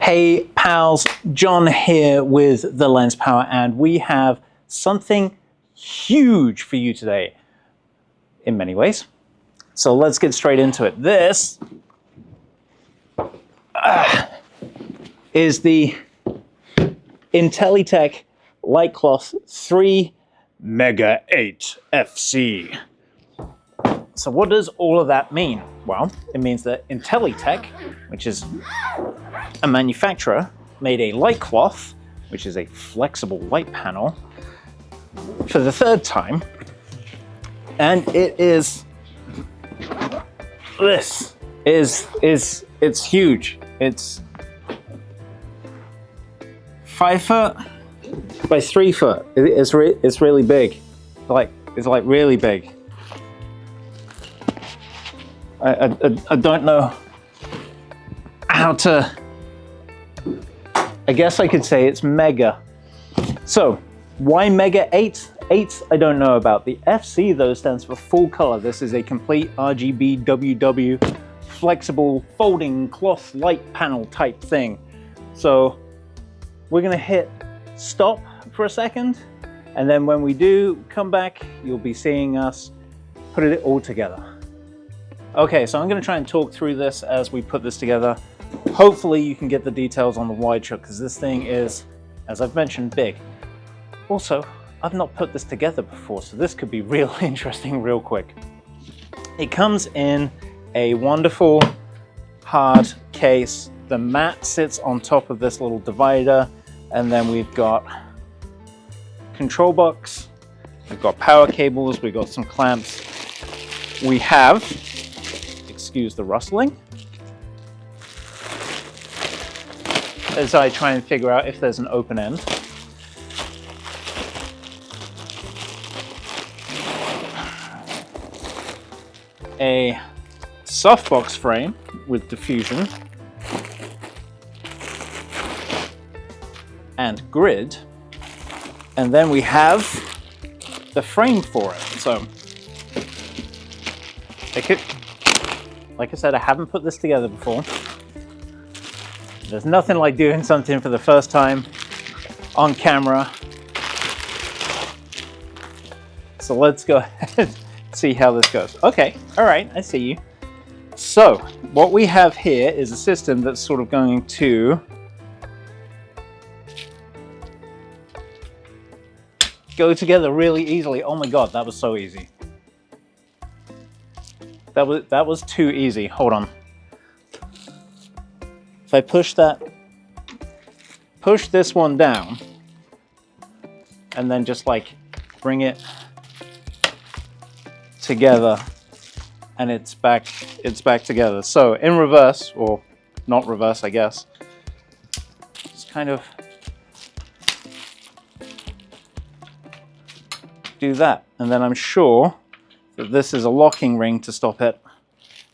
Hey pals, John here with the Lens Power, and we have something huge for you today in many ways. So let's get straight into it. This is the Intellytech LiteCloth 3 Mega 8 FC. So what does all of that mean? Well, it means that Intellytech, which is a manufacturer, made a LiteCloth, which is a flexible light panel, for the third time. And it's huge. It's 5 foot by 3 foot. It's really big. It's like really big. I don't know how to, I guess I could say it's mega. So why Mega 8? 8 I don't know about. The FC though stands for full color. This is a complete RGB WW flexible folding cloth light panel type thing. So we're gonna hit stop for a second, and then when we do come back, you'll be seeing us put it all together. Okay, so I'm going to try and talk through this as we put this together. Hopefully you can get the details on the wide shot, because this thing is, as I've mentioned, big. Also, I've not put this together before, so this could be real interesting real quick. It comes in a wonderful hard case. The mat sits on top of this little divider, and then we've got control box, we've got power cables, we've got some clamps. We have, excuse the rustling, as I try and figure out if there's an open end. A softbox frame with diffusion and grid, and then we have the frame for it. So like I said, I haven't put this together before. There's nothing like doing something for the first time on camera. So let's go ahead and see how this goes. Okay, all right, I see you. So what we have here is a system that's sort of going to go together really easily. Oh my God, that was so easy. That was too easy. Hold on. If I push this one down, and then just like bring it together, and it's back together. So in reverse, or not reverse, I guess. Just kind of do that, and then I'm sure that this is a locking ring to stop it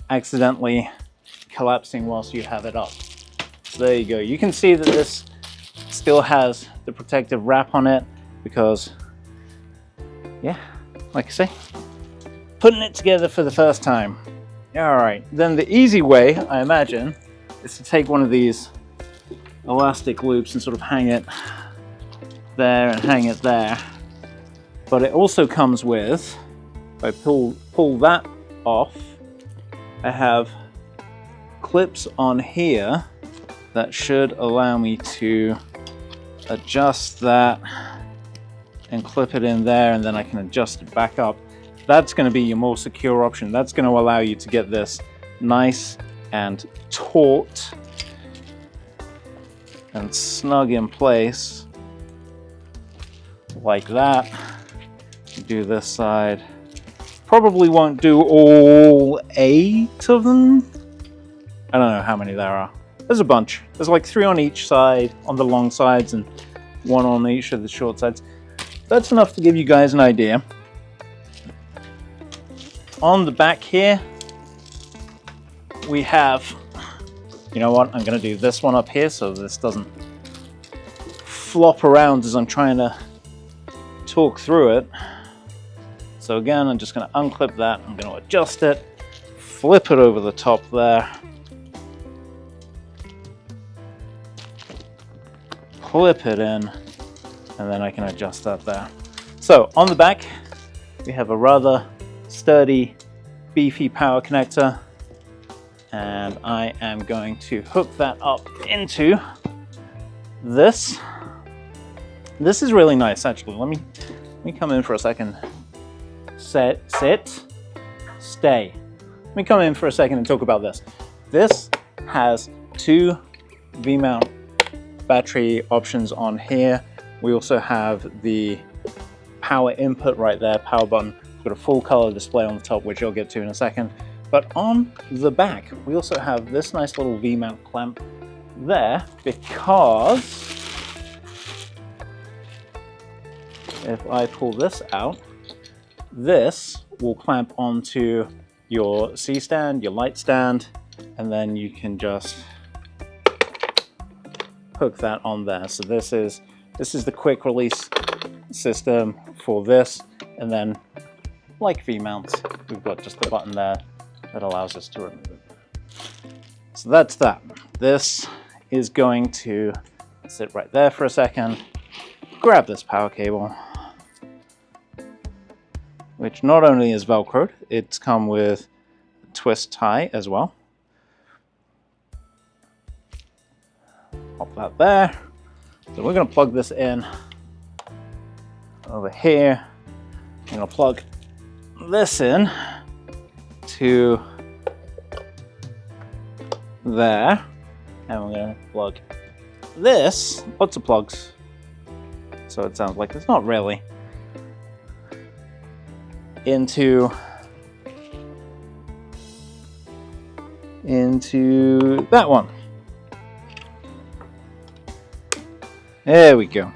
accidentally collapsing whilst you have it up. So there you go. You can see that this still has the protective wrap on it because, yeah, like I say, putting it together for the first time. All right, then the easy way, I imagine, is to take one of these elastic loops and sort of hang it there and hang it there. But it also comes with, if I pull that off, I have clips on here that should allow me to adjust that and clip it in there, and then I can adjust it back up. That's going to be your more secure option. That's going to allow you to get this nice and taut and snug in place like that. Do this side. Probably won't do all 8 of them. I don't know how many there are. There's a bunch. There's like 3 on each side, on the long sides, and 1 on each of the short sides. That's enough to give you guys an idea. On the back here, we have, you know what, I'm gonna do this one up here so this doesn't flop around as I'm trying to talk through it. So again, I'm just going to unclip that, I'm going to adjust it, flip it over the top there, clip it in, and then I can adjust that there. So on the back, we have a rather sturdy, beefy power connector, and I am going to hook that up into this. This is really nice, actually. Let me come in for a second. Sit, stay. Let me come in for a second and talk about this. This has two V-mount battery options on here. We also have the power input right there, power button. It's got a full color display on the top, which I'll get to in a second. But on the back, we also have this nice little V-mount clamp there, because if I pull this out, this will clamp onto your C-stand, your light stand, and then you can just hook that on there. So this is the quick release system for this, and then like V-mounts, we've got just the button there that allows us to remove it. So that's that. This is going to sit right there for a second, grab this power cable, which not only is Velcroed, it's come with a twist tie as well. Pop that there. So we're going to plug this in over here. I'm going to plug this in to there, and we're going to plug this, lots of plugs, so it sounds like it's not really, into that one. There we go.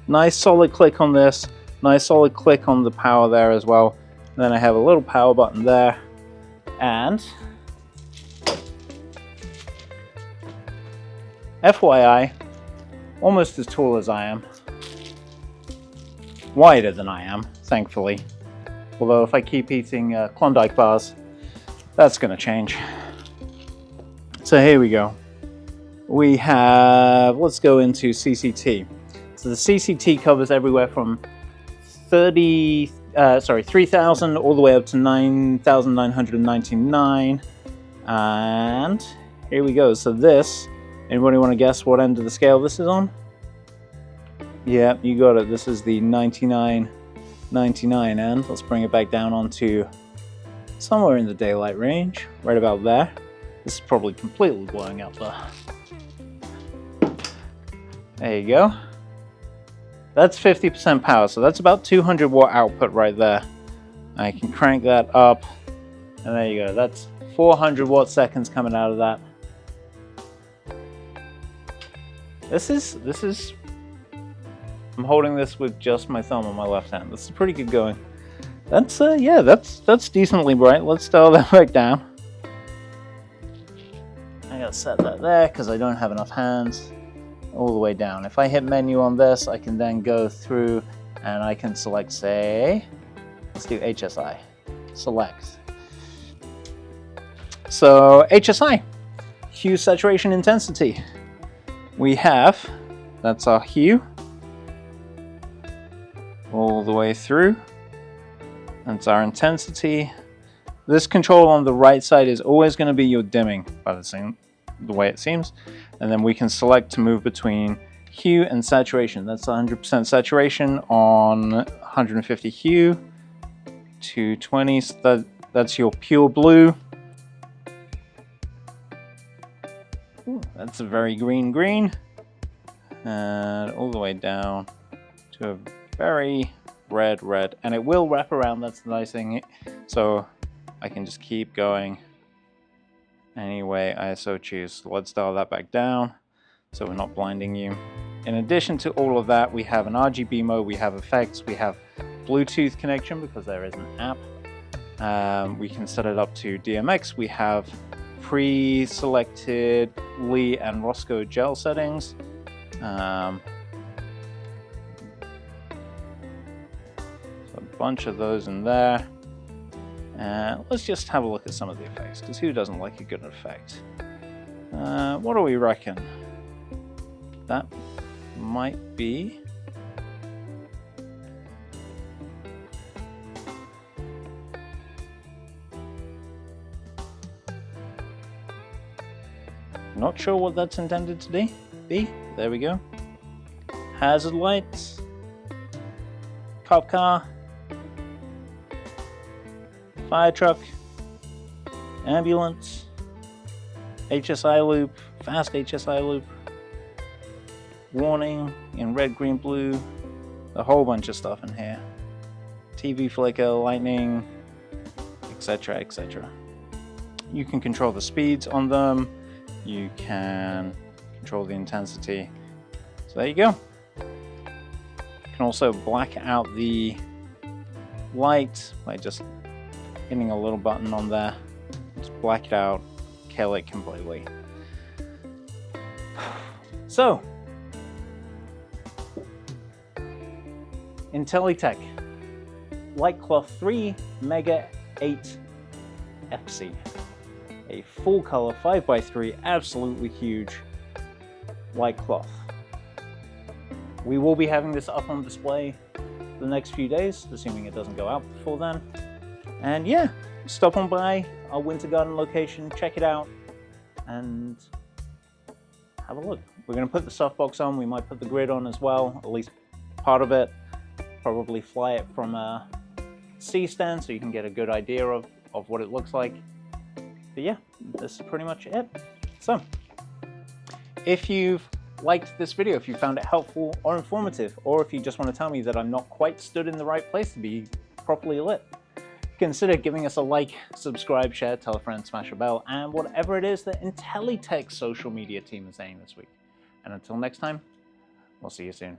Nice solid click on this, nice solid click on the power there as well. And then I have a little power button there, and FYI, almost as tall as I am, wider than I am, thankfully. Although if I keep eating Klondike bars, that's going to change. So here we go. We have, let's go into CCT. So the CCT covers everywhere from 3,000 all the way up to 9,999. And here we go. So this, anybody want to guess what end of the scale this is on? Yeah, you got it. This is the 99.99 end. Let's bring it back down onto somewhere in the daylight range, right about there. This is probably completely blowing up though. There you go. That's 50% power, so that's about 200 watt output right there. I can crank that up, and there you go. That's 400 watt seconds coming out of that. This is, I'm holding this with just my thumb on my left hand. This is pretty good going. That's, yeah, that's decently bright. Let's dial that back down. I gotta set that there because I don't have enough hands. All the way down. If I hit menu on this, I can then go through and I can select, say, let's do HSI. Select. So HSI, hue, saturation, intensity. We have, that's our hue, all the way through. That's our intensity. This control on the right side is always going to be your dimming, by the way it seems. And then we can select to move between hue and saturation. That's 100% saturation on 150 hue, 220, so that's your pure blue. Ooh, that's a very green. And all the way down to a very red. And it will wrap around, that's the nice thing. So I can just keep going any way I so choose. So let's dial that back down so we're not blinding you. In addition to all of that, we have an RGB mode, we have effects, we have Bluetooth connection because there is an app. We can set it up to DMX. We have pre-selected Lee and Roscoe gel settings. So a bunch of those in there. Let's just have a look at some of the effects, because who doesn't like a good effect? What do we reckon? That might be not sure what that's intended to be. There we go. Hazard lights, cop car, fire truck, ambulance, HSI loop, fast HSI loop, warning in red, green, blue, a whole bunch of stuff in here. TV flicker, lightning, etc., etc. You can control the speeds on them. You can control the intensity. So there you go. You can also black out the light by just hitting a little button on there. Just black it out, kill it completely. So, Intellytech LiteCloth 3 Mega 8 FC. A full color 5x3, absolutely huge LiteCloth. We will be having this up on display the next few days, assuming it doesn't go out before then. And yeah, stop on by our Winter Garden location, check it out, and have a look. We're going to put the softbox on, we might put the grid on as well, at least part of it. Probably fly it from a C-stand so you can get a good idea of what it looks like. But yeah, this is pretty much it. So, if you've liked this video, if you found it helpful or informative, or if you just want to tell me that I'm not quite stood in the right place to be properly lit, consider giving us a like, subscribe, share, tell a friend, smash a bell, and whatever it is that Intellytech's social media team is saying this week. And until next time, we'll see you soon.